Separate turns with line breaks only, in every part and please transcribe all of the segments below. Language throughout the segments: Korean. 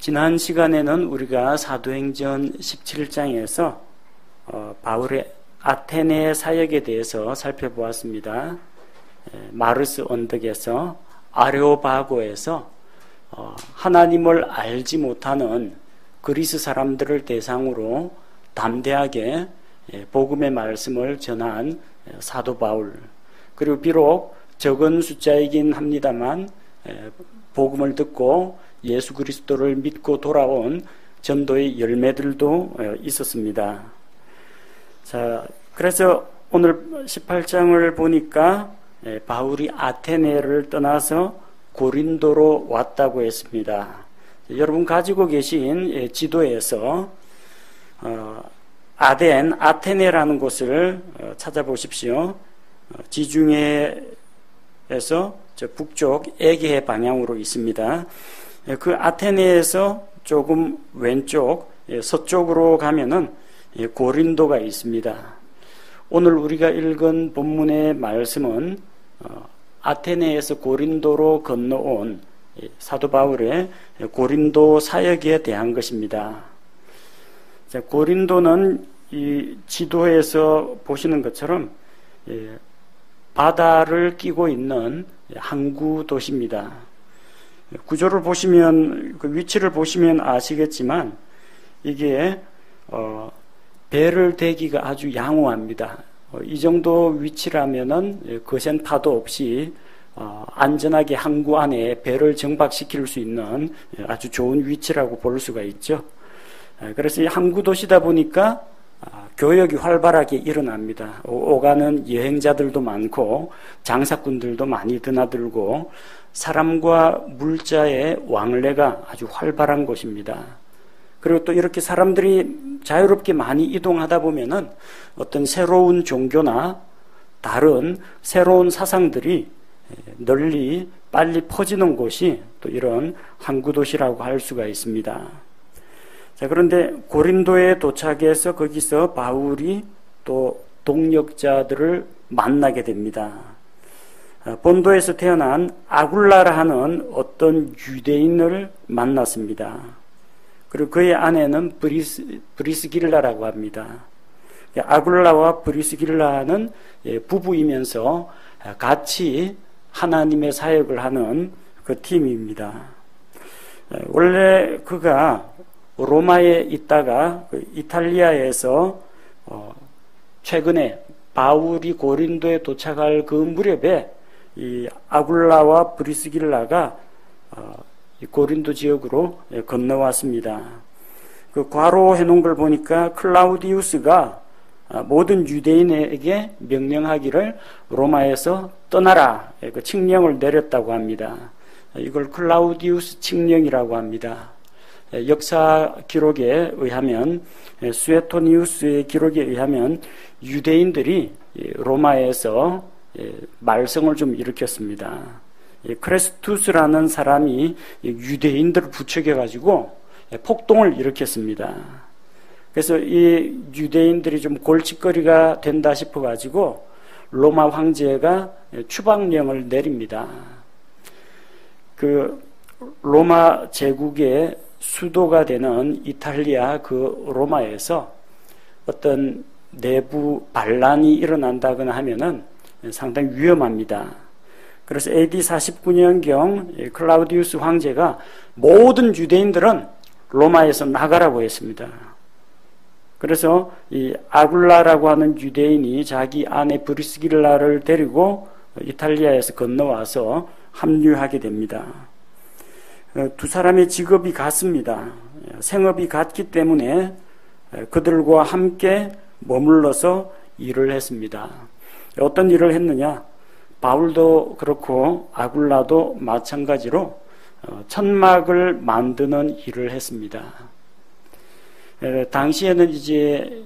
지난 시간에는 우리가 사도행전 17장에서 바울의 아테네 사역에 대해서 살펴보았습니다. 마르스 언덕에서 아레오바고에서 하나님을 알지 못하는 그리스 사람들을 대상으로 담대하게 복음의 말씀을 전한 사도 바울, 그리고 비록 적은 숫자이긴 합니다만 복음을 듣고 예수 그리스도를 믿고 돌아온 전도의 열매들도 있었습니다. 자, 그래서 오늘 18장을 보니까 바울이 아테네를 떠나서 고린도로 왔다고 했습니다. 여러분 가지고 계신 지도에서 아테네라는 곳을 찾아보십시오. 지중해에서 저 북쪽 에게해 방향으로 있습니다. 그 아테네에서 조금 왼쪽 서쪽으로 가면은 고린도가 있습니다. 오늘 우리가 읽은 본문의 말씀은 아테네에서 고린도로 건너온 사도 바울의 고린도 사역에 대한 것입니다. 자, 고린도는 이 지도에서 보시는 것처럼 바다를 끼고 있는 항구 도시입니다. 구조를 보시면, 그 위치를 보시면 아시겠지만 이게 배를 대기가 아주 양호합니다. 이 정도 위치라면은 거센 파도 없이 안전하게 항구 안에 배를 정박시킬 수 있는 아주 좋은 위치라고 볼 수가 있죠. 그래서 이 항구 도시다 보니까 교역이 활발하게 일어납니다. 오가는 여행자들도 많고 장사꾼들도 많이 드나들고 사람과 물자의 왕래가 아주 활발한 곳입니다. 그리고 또 이렇게 사람들이 자유롭게 많이 이동하다 보면은 어떤 새로운 종교나 다른 새로운 사상들이 널리 빨리 퍼지는 곳이 또 이런 항구 도시라고 할 수가 있습니다. 자, 그런데 고린도에 도착해서 거기서 바울이 또 동역자들을 만나게 됩니다. 본도에서 태어난 아굴라라 하는 어떤 유대인을 만났습니다. 그리고 그의 아내는 브리스길라라고 합니다. 아굴라와 브리스길라는 부부이면서 같이 하나님의 사역을 하는 그 팀입니다. 원래 그가 로마에 있다가 이탈리아에서 최근에 바울이 고린도에 도착할 그 무렵에 이 아굴라와 브리스길라가 고린도 지역으로 건너왔습니다. 그 과로해 놓은 걸 보니까 클라우디우스가 모든 유대인에게 명령하기를 로마에서 떠나라, 그 칙령을 내렸다고 합니다. 이걸 클라우디우스 칙령이라고 합니다. 역사 기록에 의하면, 수에토니우스의 기록에 의하면 유대인들이 로마에서 말썽을 좀 일으켰습니다. 크레스투스라는 사람이 유대인들을 부추겨가지고 폭동을 일으켰습니다. 그래서 이 유대인들이 좀 골칫거리가 된다 싶어가지고 로마 황제가 추방령을 내립니다. 그 로마 제국의 수도가 되는 이탈리아 그 로마에서 어떤 내부 반란이 일어난다거나 하면은 상당히 위험합니다. 그래서 AD 49년경 클라우디우스 황제가 모든 유대인들은 로마에서 나가라고 했습니다. 그래서 이 아굴라라고 하는 유대인이 자기 아내 브리스길라를 데리고 이탈리아에서 건너와서 합류하게 됩니다. 두 사람의 직업이 같습니다. 생업이 같기 때문에 그들과 함께 머물러서 일을 했습니다. 어떤 일을 했느냐? 바울도 그렇고 아굴라도 마찬가지로 천막을 만드는 일을 했습니다. 당시에는 이제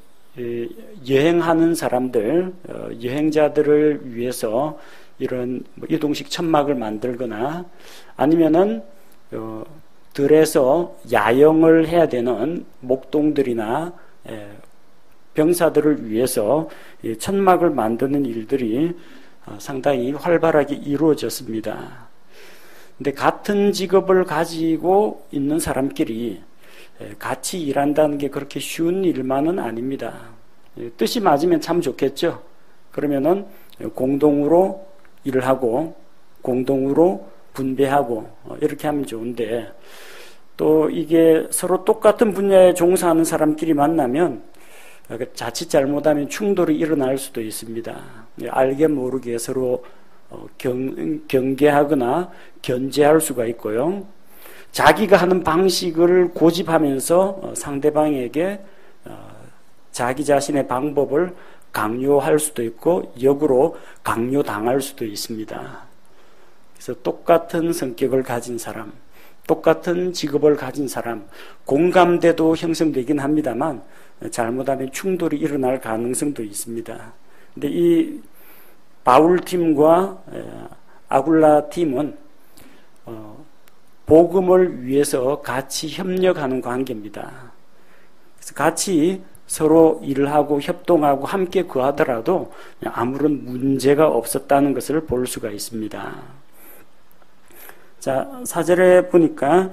여행하는 사람들, 여행자들을 위해서 이런 이동식 천막을 만들거나 아니면은 들에서 야영을 해야 되는 목동들이나 병사들을 위해서 천막을 만드는 일들이 상당히 활발하게 이루어졌습니다. 근데 같은 직업을 가지고 있는 사람끼리 같이 일한다는 게 그렇게 쉬운 일만은 아닙니다. 뜻이 맞으면 참 좋겠죠. 그러면은 공동으로 일을 하고 공동으로 분배하고 이렇게 하면 좋은데, 또 이게 서로 똑같은 분야에 종사하는 사람끼리 만나면 자칫 잘못하면 충돌이 일어날 수도 있습니다. 알게 모르게 서로 경계하거나 견제할 수가 있고요. 자기가 하는 방식을 고집하면서 상대방에게 자기 자신의 방법을 강요할 수도 있고 역으로 강요당할 수도 있습니다. 그래서 똑같은 성격을 가진 사람, 똑같은 직업을 가진 사람, 공감대도 형성되긴 합니다만 잘못하면 충돌이 일어날 가능성도 있습니다. 근데 이 바울 팀과 아굴라 팀은 복음을 위해서 같이 협력하는 관계입니다. 그래서 같이 서로 일을 하고 협동하고 함께 거하더라도 아무런 문제가 없었다는 것을 볼 수가 있습니다. 자, 4절에 보니까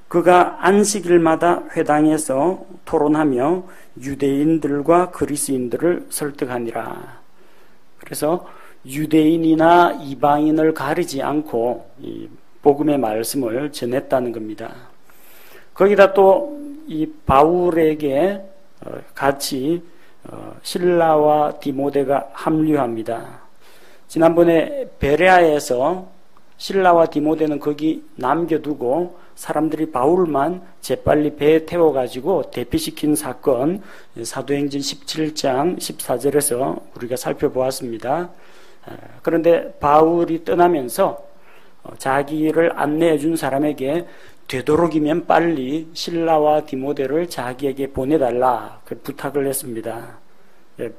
그가 안식일마다 회당에서 토론하며 유대인들과 그리스인들을 설득하니라. 그래서 유대인이나 이방인을 가리지 않고 이 복음의 말씀을 전했다는 겁니다. 거기다 또 이 바울에게 같이 실라와 디모데가 합류합니다. 지난번에 베레아에서 실라와 디모데는 거기 남겨두고 사람들이 바울만 재빨리 배에 태워가지고 대피시킨 사건, 사도행전 17장 14절에서 우리가 살펴보았습니다. 그런데 바울이 떠나면서 자기를 안내해 준 사람에게 되도록이면 빨리 실라와 디모데를 자기에게 보내달라 그 부탁을 했습니다.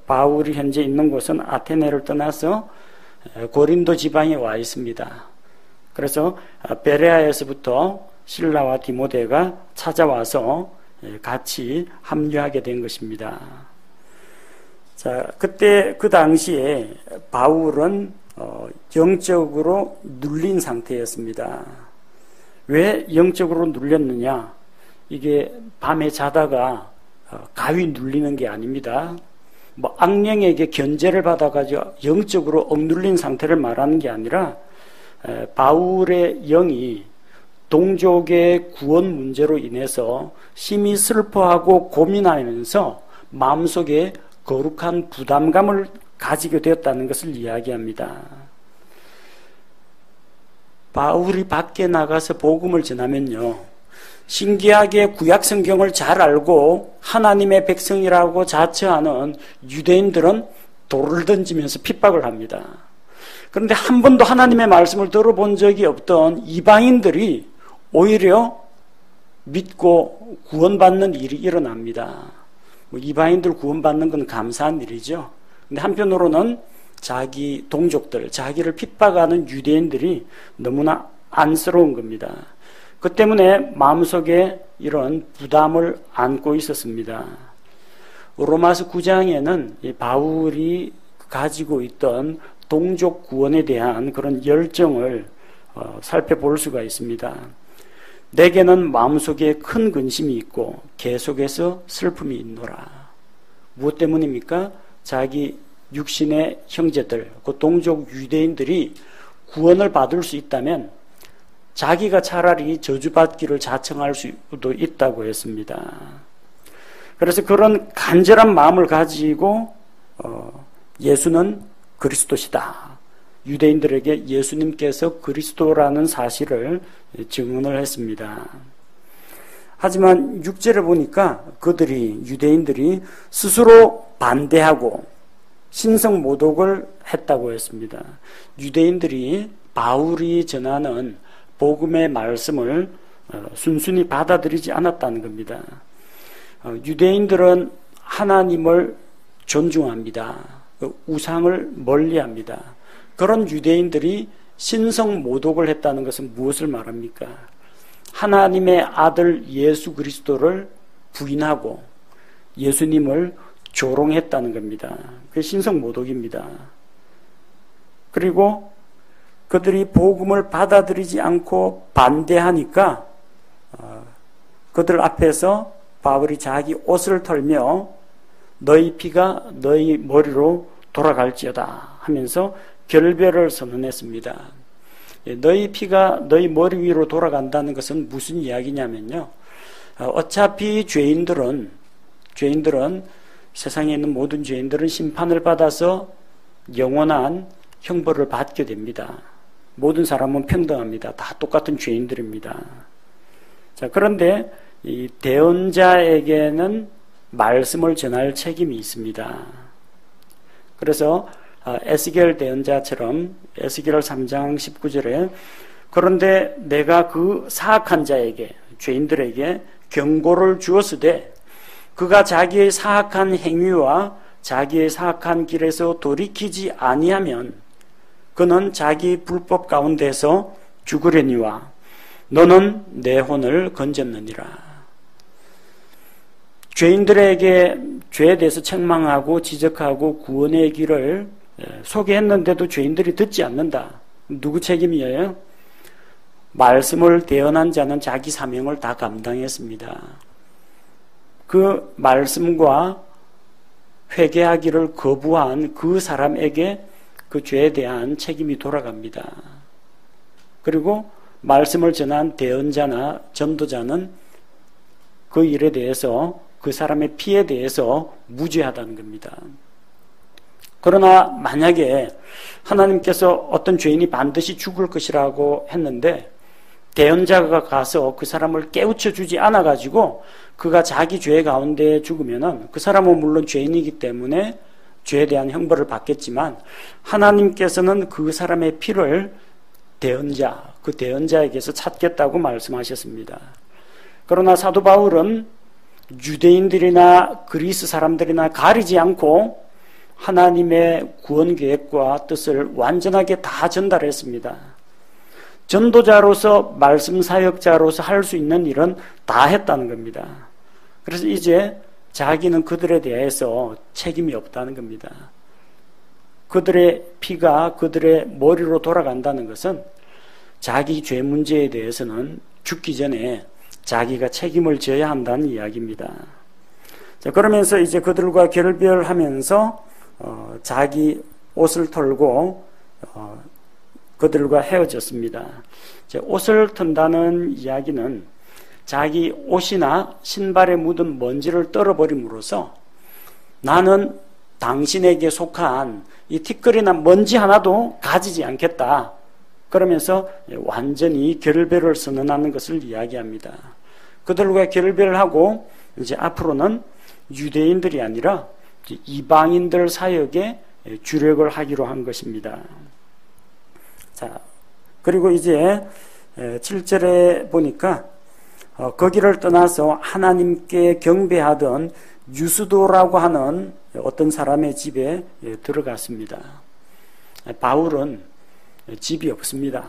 바울이 현재 있는 곳은 아테네를 떠나서 고린도 지방에 와 있습니다. 그래서 베레아에서부터 실라와 디모데가 찾아와서 같이 합류하게 된 것입니다. 자, 그때 그 당시에 바울은 영적으로 눌린 상태였습니다. 왜 영적으로 눌렸느냐? 이게 밤에 자다가 가위 눌리는 게 아닙니다. 뭐 악령에게 견제를 받아가지고 영적으로 억눌린 상태를 말하는 게 아니라 바울의 영이 동족의 구원 문제로 인해서 심히 슬퍼하고 고민하면서 마음속에 거룩한 부담감을 가지게 되었다는 것을 이야기합니다. 바울이 밖에 나가서 복음을 전하면요, 신기하게 구약 성경을 잘 알고 하나님의 백성이라고 자처하는 유대인들은 돌을 던지면서 핍박을 합니다. 그런데 한 번도 하나님의 말씀을 들어본 적이 없던 이방인들이 오히려 믿고 구원받는 일이 일어납니다. 이방인들 구원받는 건 감사한 일이죠. 근데 한편으로는 자기 동족들, 자기를 핍박하는 유대인들이 너무나 안쓰러운 겁니다. 그 때문에 마음속에 이런 부담을 안고 있었습니다. 로마서 9장에는 바울이 가지고 있던 동족 구원에 대한 그런 열정을 살펴볼 수가 있습니다. 내게는 마음속에 큰 근심이 있고 계속해서 슬픔이 있노라. 무엇 때문입니까? 자기 육신의 형제들, 그 동족 유대인들이 구원을 받을 수 있다면 자기가 차라리 저주받기를 자청할 수도 있다고 했습니다. 그래서 그런 간절한 마음을 가지고 예수는 그리스도시다, 유대인들에게 예수님께서 그리스도라는 사실을 증언을 했습니다. 하지만 6절에 보니까 유대인들이 스스로 반대하고 신성 모독을 했다고 했습니다. 유대인들이 바울이 전하는 복음의 말씀을 순순히 받아들이지 않았다는 겁니다. 유대인들은 하나님을 존중합니다. 우상을 멀리합니다. 그런 유대인들이 신성 모독을 했다는 것은 무엇을 말합니까? 하나님의 아들 예수 그리스도를 부인하고 예수님을 조롱했다는 겁니다. 그게 신성 모독입니다. 그리고 그들이 복음을 받아들이지 않고 반대하니까 그들 앞에서 바울이 자기 옷을 털며 너희 피가 너희 머리로 돌아갈지어다 하면서 결별을 선언했습니다. 너희 피가 너희 머리 위로 돌아간다는 것은 무슨 이야기냐면요, 어차피 죄인들은 세상에 있는 모든 죄인들은 심판을 받아서 영원한 형벌을 받게 됩니다. 모든 사람은 평등합니다. 다 똑같은 죄인들입니다. 자, 그런데 이 대언자에게는 말씀을 전할 책임이 있습니다. 그래서 에스겔 대언자처럼 에스겔 3장 19절에 그런데 내가 그 사악한 자에게, 죄인들에게 경고를 주었으되 그가 자기의 사악한 행위와 자기의 사악한 길에서 돌이키지 아니하면 그는 자기 불법 가운데서 죽으려니와 너는 내 혼을 건졌느니라. 죄인들에게 죄에 대해서 책망하고 지적하고 구원의 길을 소개했는데도 죄인들이 듣지 않는다. 누구 책임이에요? 말씀을 대언한 자는 자기 사명을 다 감당했습니다. 그 말씀과 회개하기를 거부한 그 사람에게 그 죄에 대한 책임이 돌아갑니다. 그리고 말씀을 전한 대언자나 전도자는 그 일에 대해서, 그 사람의 피에 대해서 무죄하다는 겁니다. 그러나 만약에 하나님께서 어떤 죄인이 반드시 죽을 것이라고 했는데 대언자가 가서 그 사람을 깨우쳐 주지 않아 가지고 그가 자기 죄 가운데 죽으면은 그 사람은 물론 죄인이기 때문에 죄에 대한 형벌을 받겠지만 하나님께서는 그 사람의 피를 대언자, 그 대언자에게서 찾겠다고 말씀하셨습니다. 그러나 사도 바울은 유대인들이나 그리스 사람들이나 가리지 않고 하나님의 구원 계획과 뜻을 완전하게 다 전달했습니다. 전도자로서, 말씀 사역자로서 할 수 있는 일은 다 했다는 겁니다. 그래서 이제 자기는 그들에 대해서 책임이 없다는 겁니다. 그들의 피가 그들의 머리로 돌아간다는 것은 자기 죄 문제에 대해서는 죽기 전에 자기가 책임을 져야 한다는 이야기입니다. 자, 그러면서 이제 그들과 결별하면서 자기 옷을 털고 그들과 헤어졌습니다. 옷을 턴다는 이야기는 자기 옷이나 신발에 묻은 먼지를 떨어버림으로써 나는 당신에게 속한 이 티끌이나 먼지 하나도 가지지 않겠다. 그러면서 완전히 결별을 선언하는 것을 이야기합니다. 그들과 결별을 하고 이제 앞으로는 유대인들이 아니라 이방인들 사역에 주력을 하기로 한 것입니다. 자, 그리고 이제 7절에 보니까 거기를 떠나서 하나님께 경배하던 유스도라고 하는 어떤 사람의 집에 들어갔습니다. 바울은 집이 없습니다.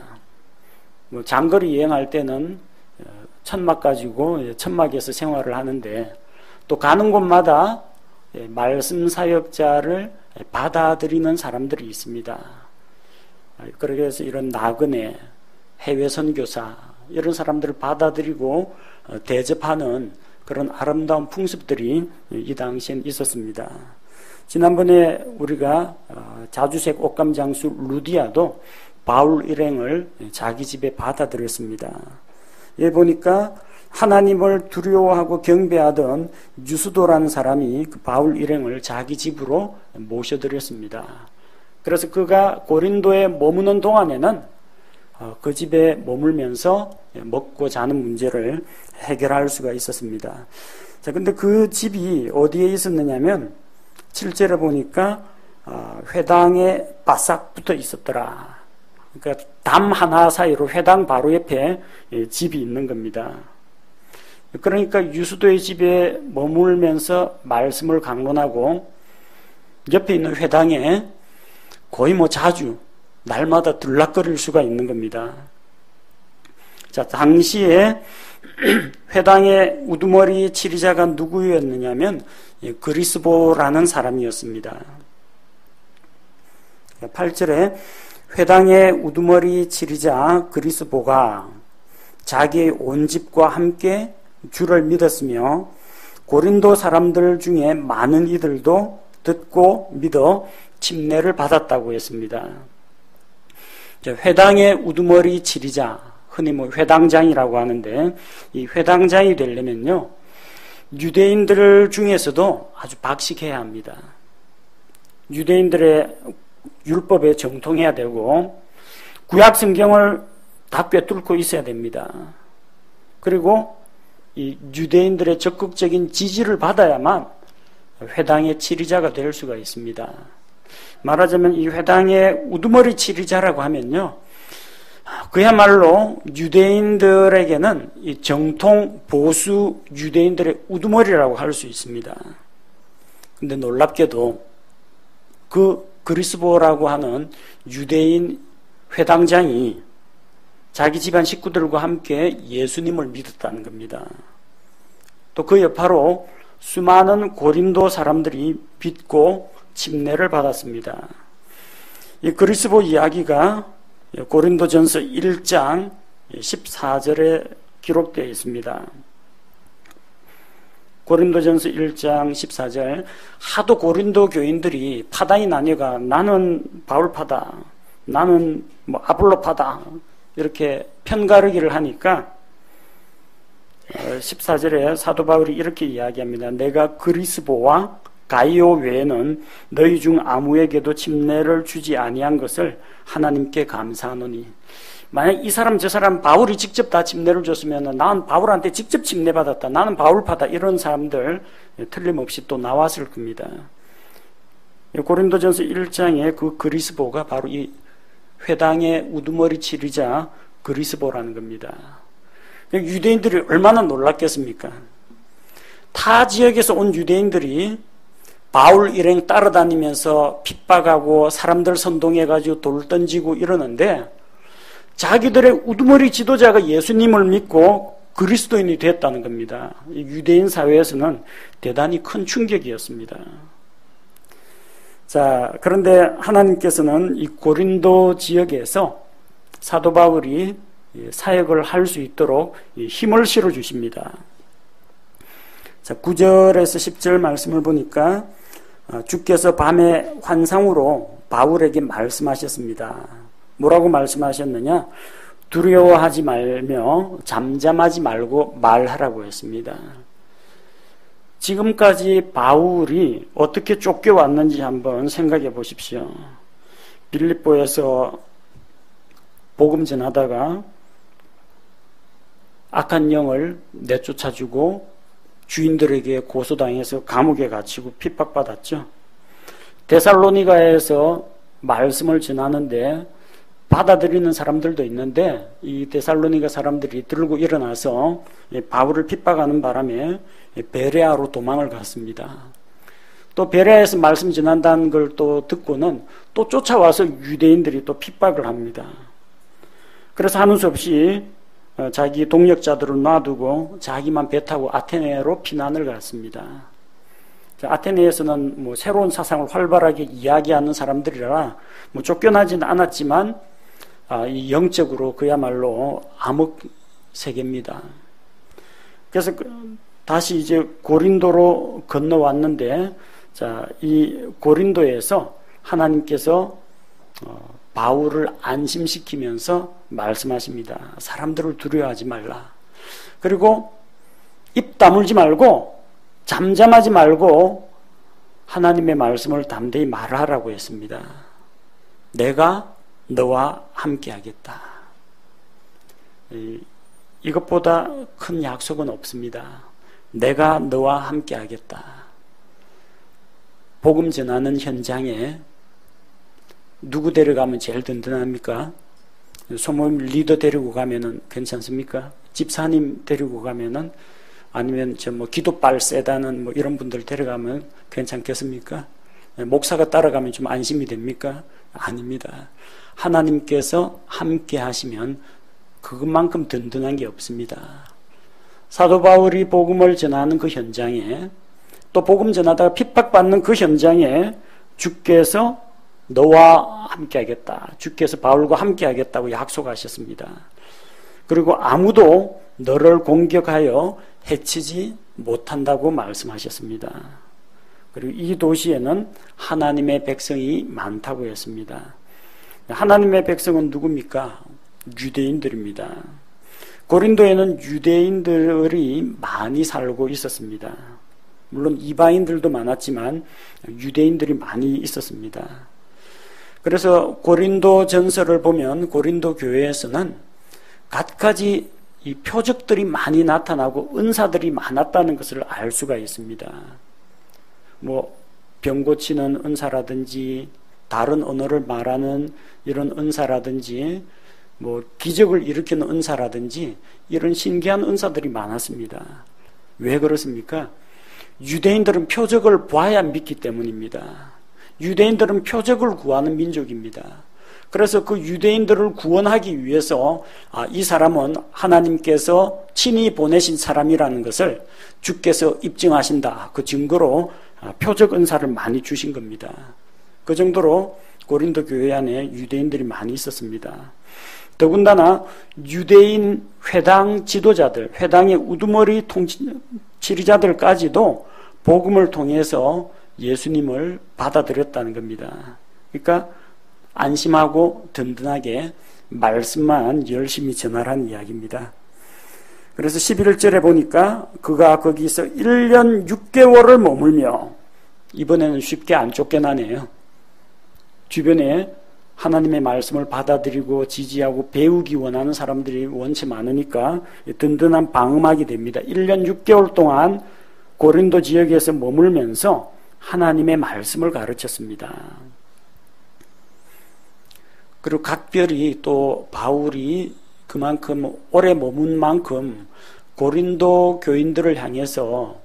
장거리 여행할 때는 천막 가지고 천막에서 생활을 하는데 또 가는 곳마다 말씀 사역자를 받아들이는 사람들이 있습니다. 그래서 이런 나그네, 해외 선교사 이런 사람들을 받아들이고 대접하는 그런 아름다운 풍습들이 이 당시엔 있었습니다. 지난번에 우리가 자주색 옷감 장수 루디아도 바울 일행을 자기 집에 받아들였습니다. 여기 보니까 하나님을 두려워하고 경배하던 유스도라는 사람이 그 바울 일행을 자기 집으로 모셔드렸습니다. 그래서 그가 고린도에 머무는 동안에는 그 집에 머물면서 먹고 자는 문제를 해결할 수가 있었습니다. 자, 근데 그 집이 어디에 있었느냐면 7절에 보니까 회당에 바싹 붙어 있었더라. 그러니까 담 하나 사이로 회당 바로 옆에 집이 있는 겁니다. 그러니까 유스도의 집에 머물면서 말씀을 강론하고 옆에 있는 회당에 거의 자주 날마다 들락거릴 수가 있는 겁니다. 자, 당시에 회당의 우두머리 치리자가 누구였느냐면 그리스보라는 사람이었습니다. 8절에 회당에 우두머리 치리자 그리스보가 자기의 온 집과 함께 주를 믿었으며 고린도 사람들 중에 많은 이들도 듣고 믿어 침례를 받았다고 했습니다. 회당에 우두머리 치리자, 흔히 회당장이라고 하는데, 이 회당장이 되려면요, 유대인들 중에서도 아주 박식해야 합니다. 유대인들의 율법에 정통해야 되고, 구약 성경을 다 꿰뚫고 있어야 됩니다. 그리고 이 유대인들의 적극적인 지지를 받아야만 회당의 치리자가 될 수가 있습니다. 말하자면 이 회당의 우두머리 치리자라고 하면요, 그야말로 유대인들에게는 이 정통 보수 유대인들의 우두머리라고 할 수 있습니다. 근데 놀랍게도 그 그리스보라고 하는 유대인 회당장이 자기 집안 식구들과 함께 예수님을 믿었다는 겁니다. 또 그 여파로 수많은 고린도 사람들이 믿고 침례를 받았습니다. 이 그리스보 이야기가 고린도전서 1장 14절에 기록되어 있습니다. 고린도전서 1장 14절, 하도 고린도 교인들이 파당이 나뉘어가 나는 바울파다, 나는 아볼로파다 이렇게 편가르기를 하니까 14절에 사도 바울이 이렇게 이야기합니다. 내가 그리스보와 가이오 외에는 너희 중 아무에게도 침례를 주지 아니한 것을 하나님께 감사하노니. 만약 이 사람 저 사람 바울이 직접 다 침례를 줬으면 나는 바울한테 직접 침례 받았다, 나는 바울파다, 이런 사람들 틀림없이 또 나왔을 겁니다. 고린도전서 1장에 그 그리스보가 바로 이 회당의 우두머리 치리자 그리스보라는 겁니다. 유대인들이 얼마나 놀랐겠습니까? 타 지역에서 온 유대인들이 바울 일행 따라다니면서 핍박하고 사람들 선동해가지고 돌 던지고 이러는데, 자기들의 우두머리 지도자가 예수님을 믿고 그리스도인이 됐다는 겁니다. 유대인 사회에서는 대단히 큰 충격이었습니다. 자, 그런데 하나님께서는 이 고린도 지역에서 사도 바울이 사역을 할 수 있도록 힘을 실어 주십니다. 자, 9절에서 10절 말씀을 보니까 주께서 밤에 환상으로 바울에게 말씀하셨습니다. 뭐라고 말씀하셨느냐? 두려워하지 말며 잠잠하지 말고 말하라고 했습니다. 지금까지 바울이 어떻게 쫓겨왔는지 한번 생각해 보십시오. 빌립보에서 복음 전하다가 악한 영을 내쫓아주고 주인들에게 고소당해서 감옥에 갇히고 핍박받았죠. 데살로니가에서 말씀을 전하는데 받아들이는 사람들도 있는데, 이 데살로니가 사람들이 들고 일어나서 바울을 핍박하는 바람에 베레아로 도망을 갔습니다. 또 베레아에서 말씀 전한다는 걸 또 듣고는 또 쫓아와서 유대인들이 또 핍박을 합니다. 그래서 하는 수 없이 자기 동역자들을 놔두고 자기만 배 타고 아테네로 피난을 갔습니다. 아테네에서는 새로운 사상을 활발하게 이야기하는 사람들이라 쫓겨나지는 않았지만 이 영적으로 그야말로 암흑 세계입니다. 그래서 다시 이제 고린도로 건너왔는데, 자, 이 고린도에서 하나님께서 바울을 안심시키면서 말씀하십니다. 사람들을 두려워하지 말라. 그리고 입 다물지 말고 잠잠하지 말고 하나님의 말씀을 담대히 말하라고 했습니다. 내가 너와 함께 하겠다. 이것보다 큰 약속은 없습니다. 내가 너와 함께 하겠다. 복음 전하는 현장에 누구 데려가면 제일 든든합니까? 소모임 리더 데리고 가면은 괜찮습니까? 집사님 데리고 가면은, 아니면 기도빨 세다는 이런 분들 데려가면 괜찮겠습니까? 목사가 따라가면 좀 안심이 됩니까? 아닙니다. 하나님께서 함께 하시면 그것만큼 든든한 게 없습니다. 사도 바울이 복음을 전하는 그 현장에, 또 복음 전하다가 핍박받는 그 현장에 주께서 너와 함께하겠다. 주께서 바울과 함께하겠다고 약속하셨습니다. 그리고 아무도 너를 공격하여 해치지 못한다고 말씀하셨습니다. 그리고 이 도시에는 하나님의 백성이 많다고 했습니다. 하나님의 백성은 누굽니까? 유대인들입니다. 고린도에는 유대인들이 많이 살고 있었습니다. 물론 이방인들도 많았지만 유대인들이 많이 있었습니다. 그래서 고린도 전서를 보면 고린도 교회에서는 갖가지 이 표적들이 많이 나타나고 은사들이 많았다는 것을 알 수가 있습니다. 병 고치는 은사라든지 다른 언어를 말하는 이런 은사라든지 기적을 일으키는 은사라든지 이런 신기한 은사들이 많았습니다. 왜 그렇습니까? 유대인들은 표적을 봐야 믿기 때문입니다. 유대인들은 표적을 구하는 민족입니다. 그래서 그 유대인들을 구원하기 위해서 이 사람은 하나님께서 친히 보내신 사람이라는 것을 주께서 입증하신다. 그 증거로 표적 은사를 많이 주신 겁니다. 그 정도로 고린도 교회 안에 유대인들이 많이 있었습니다. 더군다나 유대인 회당 지도자들, 회당의 우두머리 지리자들까지도 복음을 통해서 예수님을 받아들였다는 겁니다. 그러니까 안심하고 든든하게 말씀만 열심히 전하라는 이야기입니다. 그래서 11절에 보니까 그가 거기서 1년 6개월을 머물며, 이번에는 쉽게 안 쫓겨나네요. 주변에 하나님의 말씀을 받아들이고 지지하고 배우기 원하는 사람들이 원체 많으니까 든든한 방음하게 됩니다. 1년 6개월 동안 고린도 지역에서 머물면서 하나님의 말씀을 가르쳤습니다. 그리고 각별히 또 바울이 그만큼 오래 머문 만큼 고린도 교인들을 향해서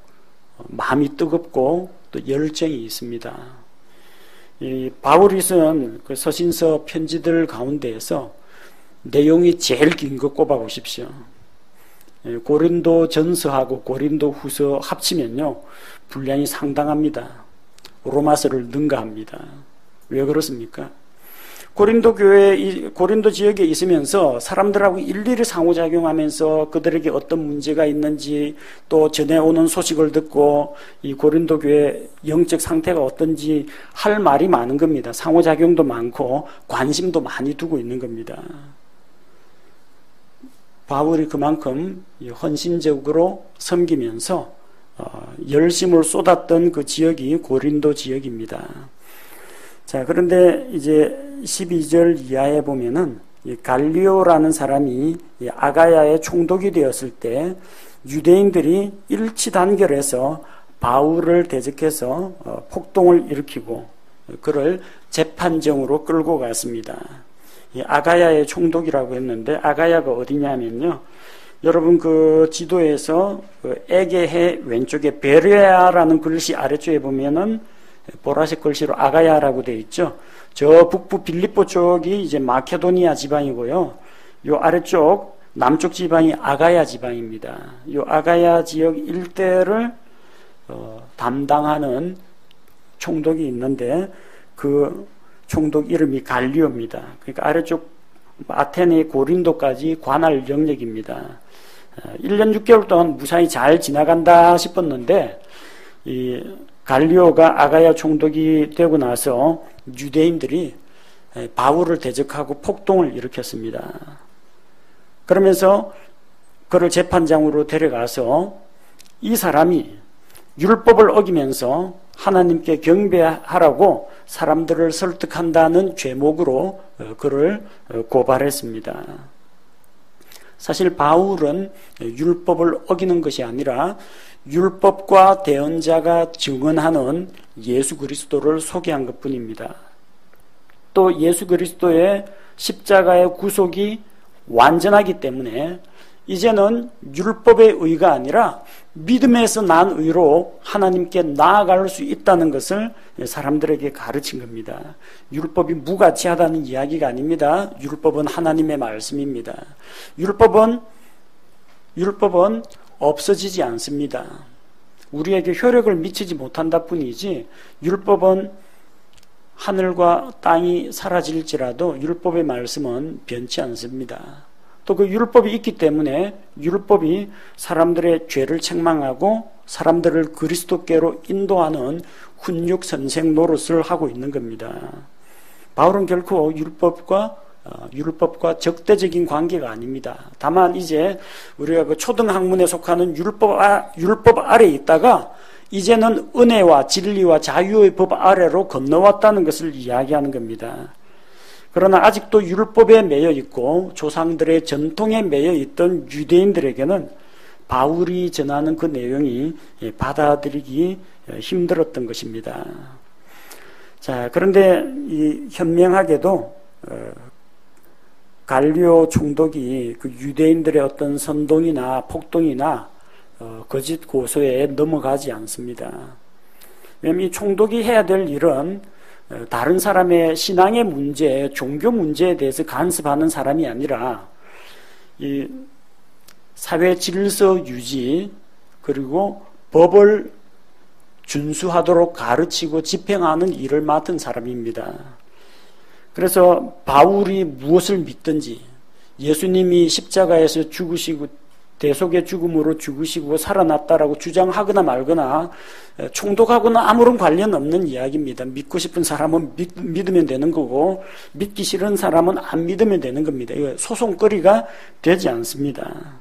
마음이 뜨겁고 또 열정이 있습니다. 이 바울이 쓴 그 서신서 편지들 가운데에서 내용이 제일 긴 거 꼽아보십시오. 고린도 전서하고 고린도 후서 합치면요 분량이 상당합니다. 로마서를 능가합니다. 왜 그렇습니까? 고린도 교회, 고린도 지역에 있으면서 사람들하고 일일이 상호작용하면서 그들에게 어떤 문제가 있는지 또 전해오는 소식을 듣고 이 고린도 교회 영적 상태가 어떤지 할 말이 많은 겁니다. 상호작용도 많고 관심도 많이 두고 있는 겁니다. 바울이 그만큼 헌신적으로 섬기면서 열심을 쏟았던 그 지역이 고린도 지역입니다. 자, 그런데 이제 12절 이하에 보면은 갈리오라는 사람이 아가야의 총독이 되었을 때 유대인들이 일치단결해서 바울을 대적해서 폭동을 일으키고 그를 재판정으로 끌고 갔습니다. 아가야의 총독이라고 했는데 아가야가 어디냐면요. 여러분 그 지도에서 그 에게해 왼쪽에 베레아라는 글씨 아래쪽에 보면은 보라색 글씨로 아가야라고 되어 있죠. 저 북부 빌립보 쪽이 이제 마케도니아 지방이고요. 요 아래쪽 남쪽 지방이 아가야 지방입니다. 요 아가야 지역 일대를 담당하는 총독이 있는데 그 총독 이름이 갈리오입니다. 그러니까 아래쪽 아테네 고린도까지 관할 영역입니다. 1년 6개월 동안 무사히 잘 지나간다 싶었는데 이 갈리오가 아가야 총독이 되고 나서 유대인들이 바울을 대적하고 폭동을 일으켰습니다. 그러면서 그를 재판장으로 데려가서 이 사람이 율법을 어기면서 하나님께 경배하라고 사람들을 설득한다는 죄목으로 그를 고발했습니다. 사실 바울은 율법을 어기는 것이 아니라 율법과 대언자가 증언하는 예수 그리스도를 소개한 것뿐입니다. 또 예수 그리스도의 십자가의 구속이 완전하기 때문에 이제는 율법의 의가 아니라 믿음에서 난 의로 하나님께 나아갈 수 있다는 것을 사람들에게 가르친 겁니다. 율법이 무가치하다는 이야기가 아닙니다. 율법은 하나님의 말씀입니다. 율법은 없어지지 않습니다. 우리에게 효력을 미치지 못한다 뿐이지 율법은 하늘과 땅이 사라질지라도 율법의 말씀은 변치 않습니다. 또 그 율법이 있기 때문에 율법이 사람들의 죄를 책망하고 사람들을 그리스도께로 인도하는 훈육 선생 노릇을 하고 있는 겁니다. 바울은 결코 율법과 적대적인 관계가 아닙니다. 다만 이제 우리가 그 초등학문에 속하는 율법 아래에 있다가 이제는 은혜와 진리와 자유의 법 아래로 건너왔다는 것을 이야기하는 겁니다. 그러나 아직도 율법에 매여 있고 조상들의 전통에 매여 있던 유대인들에게는 바울이 전하는 그 내용이 받아들이기 힘들었던 것입니다. 자, 그런데 이 현명하게도 갈리오 총독이 그 유대인들의 어떤 선동이나 폭동이나 거짓 고소에 넘어가지 않습니다. 왜냐하면 이 총독이 해야 될 일은 다른 사람의 신앙의 문제, 종교 문제에 대해서 간섭하는 사람이 아니라 이 사회 질서 유지 그리고 법을 준수하도록 가르치고 집행하는 일을 맡은 사람입니다. 그래서 바울이 무엇을 믿든지 예수님이 십자가에서 죽으시고 대속의 죽음으로 죽으시고 살아났다라고 주장하거나 말거나 총독하고는 아무런 관련 없는 이야기입니다. 믿고 싶은 사람은 믿으면 되는 거고 믿기 싫은 사람은 안 믿으면 되는 겁니다. 이거 소송거리가 되지 않습니다.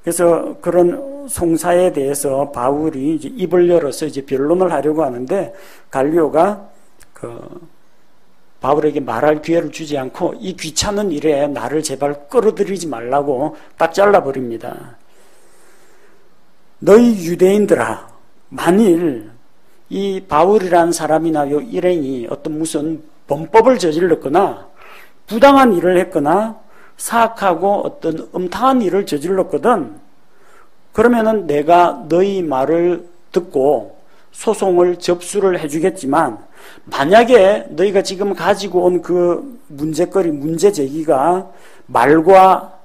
그래서 그런 송사에 대해서 바울이 이제 입을 열어서 이제 변론을 하려고 하는데 갈리오가 바울에게 말할 기회를 주지 않고 이 귀찮은 일에 나를 제발 끌어들이지 말라고 딱 잘라버립니다. 너희 유대인들아, 만일 이 바울이라는 사람이나 요 일행이 어떤 무슨 범법을 저질렀거나 부당한 일을 했거나 사악하고 어떤 음탕한 일을 저질렀거든, 그러면은 내가 너희 말을 듣고 소송을 접수를 해주겠지만 만약에 너희가 지금 가지고 온 그 문제거리, 문제 제기가 말과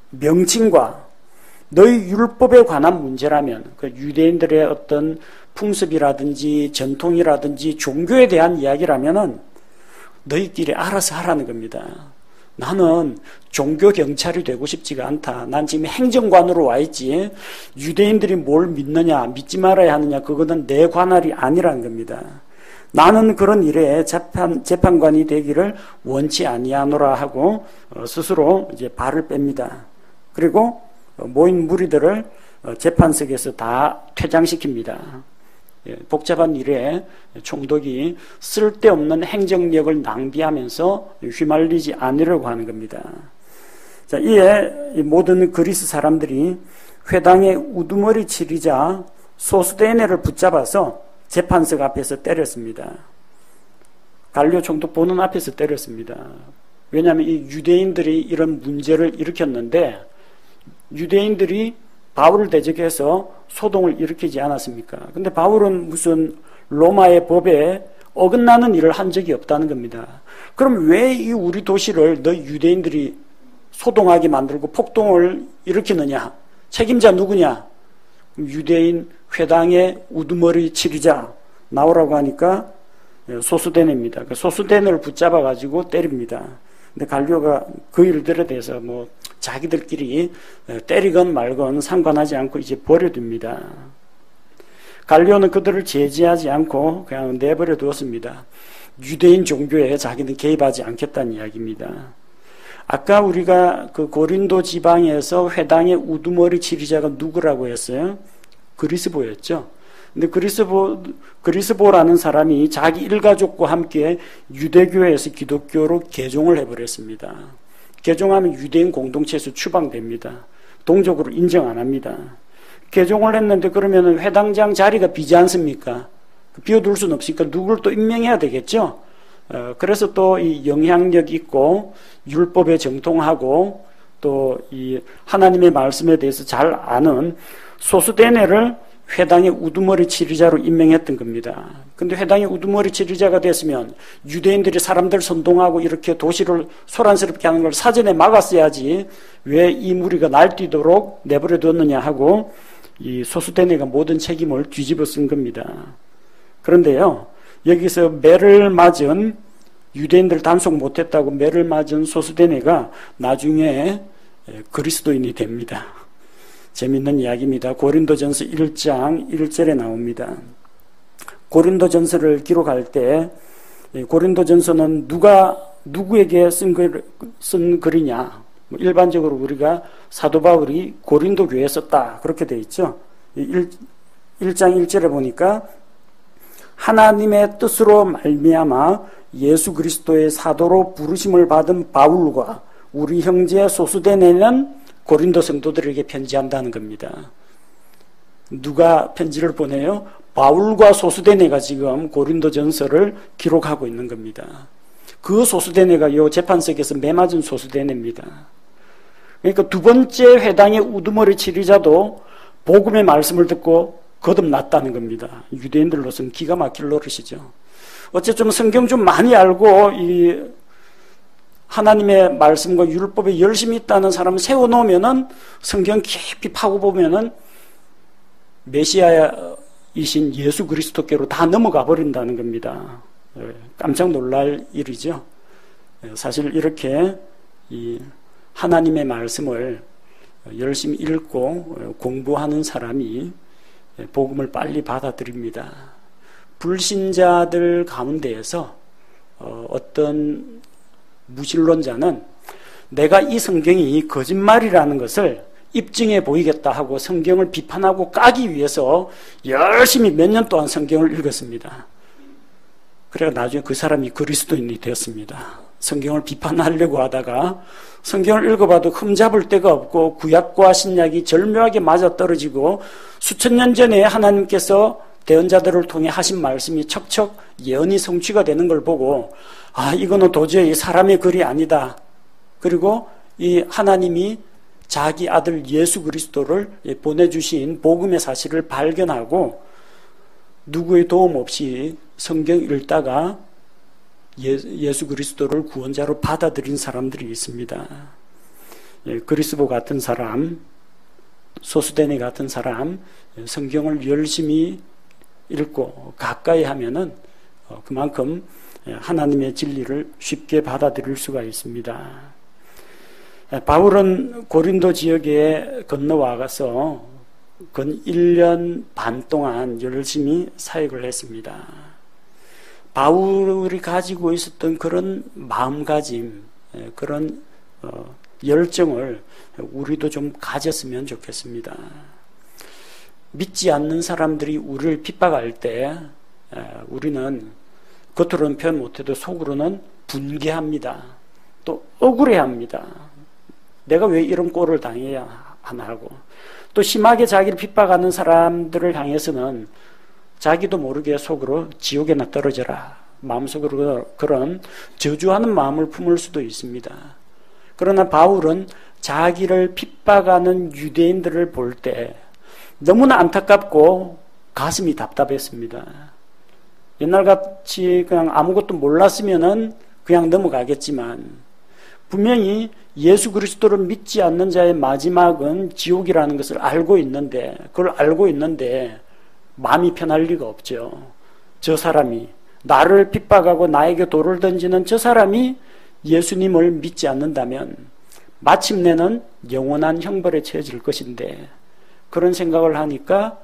명칭과 너희 율법에 관한 문제라면 그 유대인들의 어떤 풍습이라든지 전통이라든지 종교에 대한 이야기라면은 너희끼리 알아서 하라는 겁니다. 나는 종교 경찰이 되고 싶지가 않다. 난 지금 행정관으로 와 있지. 유대인들이 뭘 믿느냐, 믿지 말아야 하느냐, 그거는 내 관할이 아니라는 겁니다. 나는 그런 일에 재판관이 되기를 원치 아니하노라 하고 스스로 이제 발을 뺍니다. 그리고 모인 무리들을 재판석에서 다 퇴장시킵니다. 복잡한 일에 총독이 쓸데없는 행정력을 낭비하면서 휘말리지 않으려고 하는 겁니다. 자, 이에 모든 그리스 사람들이 회당에 우두머리 치리자 소스데네를 붙잡아서 재판석 앞에서 때렸습니다. 갈리오 총독 보는 앞에서 때렸습니다. 왜냐하면 이 유대인들이 이런 문제를 일으켰는데 유대인들이 바울을 대적해서 소동을 일으키지 않았습니까? 근데 바울은 무슨 로마의 법에 어긋나는 일을 한 적이 없다는 겁니다. 그럼 왜 이 우리 도시를 너희 유대인들이 소동하게 만들고 폭동을 일으키느냐? 책임자 누구냐? 유대인 회당의 우두머리 치리자 나오라고 하니까 소스데네입니다. 소스데네를 붙잡아 가지고 때립니다. 근데 갈리오가 그 일들에 대해서 뭐 자기들끼리 때리건 말건 상관하지 않고 이제 버려둡니다. 갈리오는 그들을 제지하지 않고 그냥 내버려 두었습니다. 유대인 종교에 자기는 개입하지 않겠다는 이야기입니다. 아까 우리가 그 고린도 지방에서 회당의 우두머리 치리자가 누구라고 했어요? 그리스보였죠. 근데 그리스보라는 사람이 자기 일가족과 함께 유대교에서 기독교로 개종을 해버렸습니다. 개종하면 유대인 공동체에서 추방됩니다. 동족으로 인정 안 합니다. 개종을 했는데 그러면 회당장 자리가 비지 않습니까? 비워둘 수는 없으니까 누굴 또 임명해야 되겠죠. 그래서 또 이 영향력 있고 율법에 정통하고 또 이 하나님의 말씀에 대해서 잘 아는 소스데네를 회당의 우두머리 치리자로 임명했던 겁니다. 근데 회당의 우두머리 치리자가 됐으면 유대인들이 사람들 선동하고 이렇게 도시를 소란스럽게 하는 걸 사전에 막았어야지 왜 이 무리가 날뛰도록 내버려 뒀느냐 하고 이 소스데네가 모든 책임을 뒤집어 쓴 겁니다. 그런데요, 여기서 매를 맞은 유대인들 단속 못했다고 매를 맞은 소수대네가 나중에 그리스도인이 됩니다. 재밌는 이야기입니다. 고린도전서 1장 1절에 나옵니다. 고린도전서를 기록할 때 고린도전서는 누구에게 쓴 글이냐? 일반적으로 우리가 사도 바울이 고린도 교회에 썼다 그렇게 되어 있죠. 1장 1절에 보니까 하나님의 뜻으로 말미암아 예수 그리스도의 사도로 부르심을 받은 바울과 우리 형제 소수대네는 고린도 성도들에게 편지한다는 겁니다. 누가 편지를 보내요? 바울과 소수대네가 지금 고린도전서를 기록하고 있는 겁니다. 그 소수대네가 이 재판석에서 매 맞은 소수대네입니다. 그러니까 두 번째 회당의 우두머리 치리자도 복음의 말씀을 듣고 거듭났다는 겁니다. 유대인들로서는 기가 막힐 노릇이죠. 어쨌든 성경 좀 많이 알고 이 하나님의 말씀과 율법에 열심히 있다는 사람을 세워놓으면은 성경 깊이 파고 보면은 메시아이신 예수 그리스도께로 다 넘어가 버린다는 겁니다. 깜짝 놀랄 일이죠. 사실 이렇게 이 하나님의 말씀을 열심히 읽고 공부하는 사람이 복음을 빨리 받아들입니다. 불신자들 가운데에서 어떤 무신론자는 내가 이 성경이 거짓말이라는 것을 입증해 보이겠다 하고 성경을 비판하고 까기 위해서 열심히 몇 년 동안 성경을 읽었습니다. 그래서 나중에 그 사람이 그리스도인이 되었습니다. 성경을 비판하려고 하다가 성경을 읽어봐도 흠잡을 데가 없고 구약과 신약이 절묘하게 맞아떨어지고 수천 년 전에 하나님께서 대언자들을 통해 하신 말씀이 척척 예언이 성취가 되는 걸 보고 이거는 도저히 사람의 글이 아니다. 그리고 이 하나님이 자기 아들 예수 그리스도를 보내주신 복음의 사실을 발견하고 누구의 도움 없이 성경 읽다가 예수 그리스도를 구원자로 받아들인 사람들이 있습니다. 그리스도 같은 사람, 소수대네 같은 사람, 성경을 열심히 읽고 가까이 하면은 그만큼 하나님의 진리를 쉽게 받아들일 수가 있습니다. 바울은 고린도 지역에 건너와가서 근 1년 반 동안 열심히 사역을 했습니다. 바울이 가지고 있었던 그런 마음가짐, 그런 열정을 우리도 좀 가졌으면 좋겠습니다. 믿지 않는 사람들이 우리를 핍박할 때 우리는 겉으로는 표현 못해도 속으로는 분개합니다. 또 억울해합니다. 내가 왜 이런 꼴을 당해야 하나 하고, 또 심하게 자기를 핍박하는 사람들을 향해서는 자기도 모르게 속으로 지옥에나 떨어져라, 마음속으로 그런 저주하는 마음을 품을 수도 있습니다. 그러나 바울은 자기를 핍박하는 유대인들을 볼 때 너무나 안타깝고 가슴이 답답했습니다. 옛날같이 그냥 아무것도 몰랐으면은 그냥 넘어가겠지만 분명히 예수 그리스도를 믿지 않는 자의 마지막은 지옥이라는 것을 알고 있는데, 그걸 알고 있는데 마음이 편할 리가 없죠. 저 사람이, 나를 핍박하고 나에게 돌을 던지는 저 사람이 예수님을 믿지 않는다면 마침내는 영원한 형벌에 처해질 것인데, 그런 생각을 하니까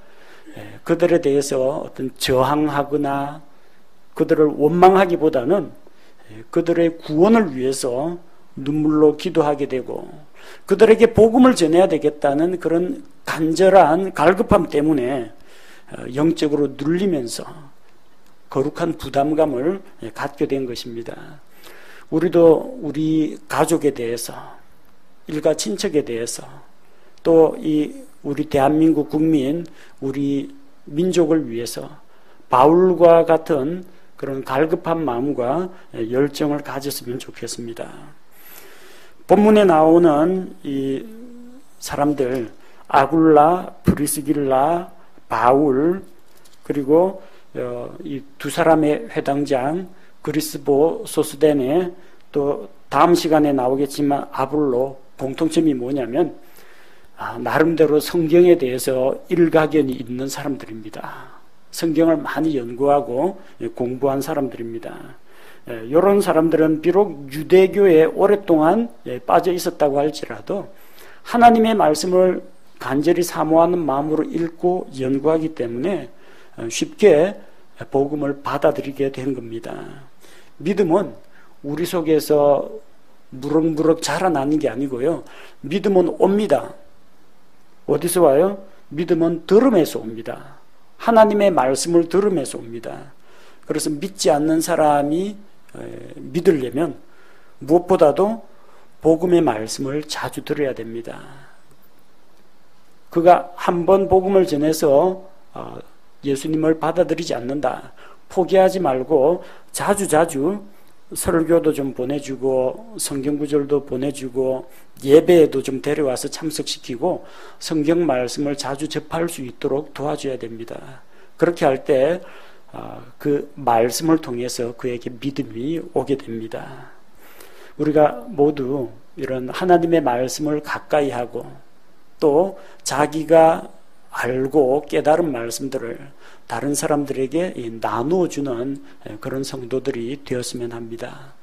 그들에 대해서 어떤 저항하거나 그들을 원망하기보다는 그들의 구원을 위해서 눈물로 기도하게 되고 그들에게 복음을 전해야 되겠다는 그런 간절한 갈급함 때문에 영적으로 눌리면서 거룩한 부담감을 갖게 된 것입니다. 우리도 우리 가족에 대해서, 일가 친척에 대해서, 또 우리 대한민국 국민, 우리 민족을 위해서 바울과 같은 그런 갈급한 마음과 열정을 가졌으면 좋겠습니다. 본문에 나오는 이 사람들, 아굴라, 프리스길라, 바울, 그리고 이 두 사람의 회당장 그리스보, 소스데네, 또 다음 시간에 나오겠지만 아볼로, 공통점이 뭐냐면 나름대로 성경에 대해서 일가견이 있는 사람들입니다. 성경을 많이 연구하고 공부한 사람들입니다. 이런 사람들은 비록 유대교에 오랫동안 빠져 있었다고 할지라도 하나님의 말씀을 간절히 사모하는 마음으로 읽고 연구하기 때문에 쉽게 복음을 받아들이게 된 겁니다. 믿음은 우리 속에서 무럭무럭 자라나는 게 아니고요. 믿음은 옵니다. 어디서 와요? 믿음은 들음에서 옵니다. 하나님의 말씀을 들음에서 옵니다. 그래서 믿지 않는 사람이 믿으려면 무엇보다도 복음의 말씀을 자주 들어야 됩니다. 그가 한 번 복음을 전해서 예수님을 받아들이지 않는다. 포기하지 말고 자주자주 설교도 좀 보내주고 성경구절도 보내주고 예배에도 좀 데려와서 참석시키고 성경 말씀을 자주 접할 수 있도록 도와줘야 됩니다. 그렇게 할 때 그 말씀을 통해서 그에게 믿음이 오게 됩니다. 우리가 모두 이런 하나님의 말씀을 가까이 하고 또 자기가 알고 깨달은 말씀들을 다른 사람들에게 나누어주는 그런 성도들이 되었으면 합니다.